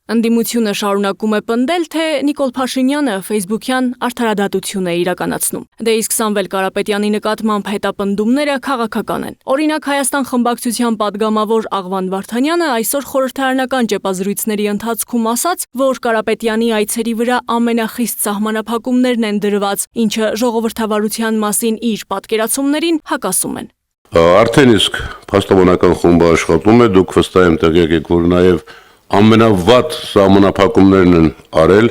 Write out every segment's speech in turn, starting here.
Ընդդիմությունը շարունակում է պնդել, թե Նիկոլ Փաշինյանը Facebook-յան արդարադատություն է իրականացնում։ Դե իսկ Սամվել Կարապետյանի նկատմամբ հետապնդումները քաղաքական են։ Օրինակ Հայաստան խմբակցության падգամավոր Աղվան Վարդանյանը այսօր խորհրդարանական ճեպազրույցների ընթացքում ասաց, որ Կարապետյանի այցերի վրա ամենախիստ սահմանափակումներն են դրված, ինչը ժողովրդավարության մասին իր պատկերացումներին հակասում են։ Արդեն իսկ փաստաբանական խումբը աշխատում է, դուք վստահ եմ տեղյակ եք, որ նաև ամենավատ սահմանափակումներն են արել,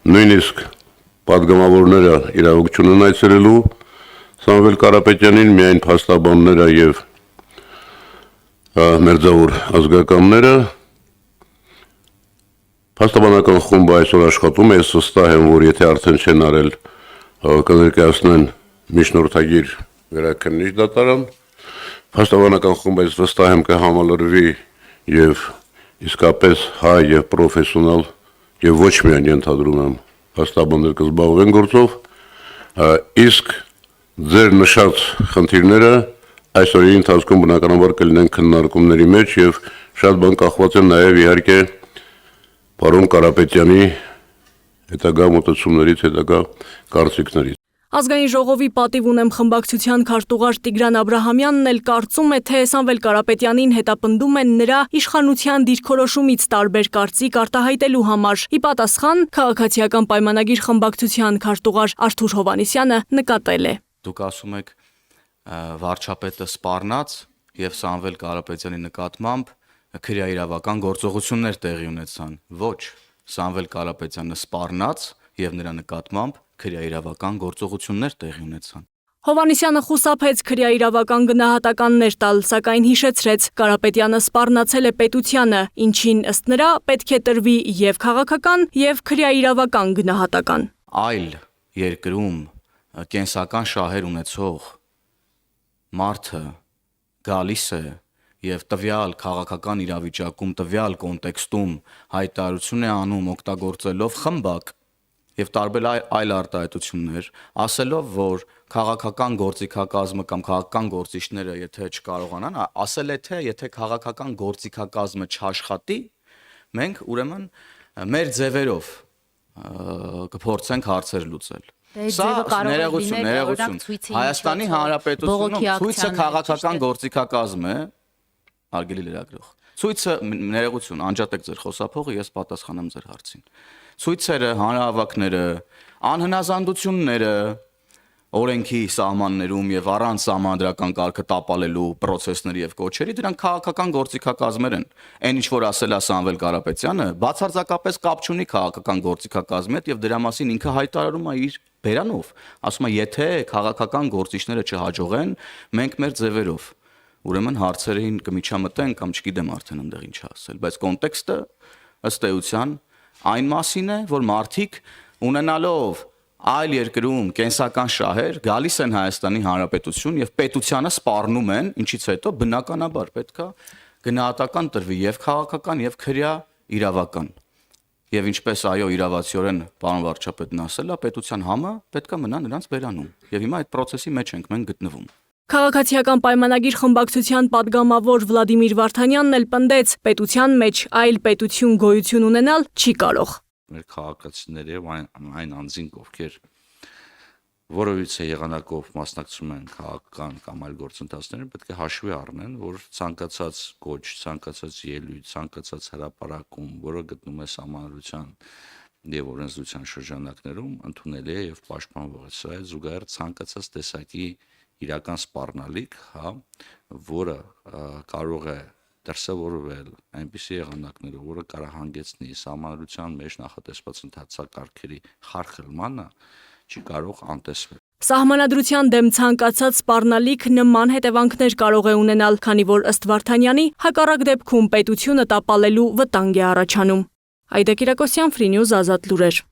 նույնիսկ падգամավորները իրավունք չունեն այցելելու Սամվել Կարապետյանին, միայն փաստաբանները եւ մերձավոր ազգականները։ Փաստաբանական խումբը այսօր աշխատում է, ես վստահ եմ, որ եթե արդեն չեն արել, կներկայացնեն միջնորդագիր վերաքննիչ դատարան։ Փաստաբանական խումբը ես վստահ եմ կհամալրվի եւ իսկապես հայ եւ պրոֆեսիոնալ եւ ոչ միայն ենթադրում եմ փաստաբաններ կզբաղվեն գործով, իսկ ձեր նշած խնդիրները այսօրի ընթացքում բնականաբար կլինեն քննարկումների մեջ եւ շատ բան կախված է նաեւ իհարկե պարոն Կարապետյանի հետագա մոտեցումներից, հետագա կարծիքներից։ Ազգային ժողովի պատիվ ունեմ խմբակցության քարտուղար Տիգրան Աբրահամյանն էլ կարծում է, թե Սամվել Կարապետյանին հետապնդում են նրա իշխանության դիրքորոշումից տարբեր կարծիք արտահայտելու համար։ Ի պատասխան քաղաքացիական պայմանագիր խմբակցության քարտուղար Արթուր Հովհաննիսյանը նկատել է. Դուք ասում եք վարչապետը սպառնաց եւ Սամվել Կարապետյանի նկատմամբ քրեաիրավական գործողություններ տեղի ունեցան։ Ոչ, Սամվել Կարապետյանը սպառնաց եւ նրա նկատմամբ քրեաիրավական գործողություններ տեղի ունեցան։ Հովհաննիսյանը խուսափեց քրեաիրավական գնահատականներ տալ, սակայն հիշեցրեց Կարապետյանը սպառնացել է պետությանը, ինչին ըստ նրա պետք է տրվի եւ քաղաքական եւ քրեաիրավական գնահատական։ Այլ երկրում կենսական շահեր ունեցող մարդը գալիս է եւ տվյալ քաղաքական իրավիճակում, տվյալ կոնտեքստում հայտարարություն է անում օգտագործելով խմբակ եւ տարբեր այլ արտահայտություններ, ասելով, որ քաղաքական գործիքակազմը կամ քաղաքական գործիչները եթե չկարողանան, ասել է թե եթե քաղաքական գործիքակազմը չաշխատի, մենք ուրեմն մեր ձևերով կփորձենք հարցեր լուծել։ Սա ներողություն, Հայաստանի Հանրապետությունում ցույցը քաղաքական գործիքակազմ է, հարգելի լրագրող։ Ցույցը ներողություն, անջատեք ձեր խոսափողը, ես պատասխանեմ ձեր հարցին։ Ցույցերը, հանրահավաքները, անհնազանդությունները օրենքի սահմաններում եւ առանց սահմանադրական կարգը տապալելու process-ների եւ կոչերի, դրանք քաղաքական գործիքակազմեր են։ Այն ինչ որ ասել է Սամվել Կարապետյանը, բացարձակապես կապ չունի քաղաքական գործիքակազմի հետ եւ դրա մասին ինքը հայտարարում է իր բերանով։ Ասում է, եթե քաղաքական գործիչները չհաջողեն, մենք մեր ձևերով ուրեմն հարցերին կմիջամտեն կամ չգիտեմ արդեն այնտեղ ինչ ասել, բայց կոնտեքստը ըստ էության այն մասին է, որ մարդիկ ունենալով այլ երկրում կենսական շահեր գալիս են Հայաստանի Հանրապետություն եւ պետությանը սպառնում են, ինչից հետո բնականաբար պետքա գնահատական տրվի եւ քաղաքական եւ քրեա իրավական։ Եվ ինչպես այո իրավացիորեն պարոն վարչապետն ասել է, պետության համը պետքա մնա նրանց բերանում։ Եվ հիմա այդ process-ի մեջ ենք մենք գտնվում։ Քաղաքացիական պայմանագիր խմբակցության падգամավոր Վլադիմիր Վարդանյանն էլ պնդեց, պետության մեջ այլ պետություն գոյություն ունենալ չի կարող։ Մեր քաղաքացիները այն անձինք, ովքեր որովհետեւ եղանակով մասնակցում են քաղաքական կամ այլ գործընթացներին, պետք է հաշվի առնեն, որ ցանկացած կոչ, ցանկացած ելույթ, ցանկացած հրապարակում, որը գտնում է սահմանադրության եւ օրենսդրության շրջանակներում, ընդունելի է եւ պաշտպանվող է։ Սա է զուգահեռ ցանկացած տեսակի իրական սպառնալիք, հա, որը կարող է դրսևորվել այնպիսի եղանակներով, որը կարող հանգեցնի սահմանադրության մեջ նախատեսված ընթացակարգերի խարխլմանը, չի կարող անտեսվել։ Սահմանադրության դեմ ցանկացած սպառնալիք նման հետևանքներ կարող է ունենալ, քանի որ ըստ Վարդանյանի հակառակ դեպքում պետությունը տապալելու վտանգ է առաջանում։ Այդա Կիրակոսյան, Free News, Ազատ լուրեր։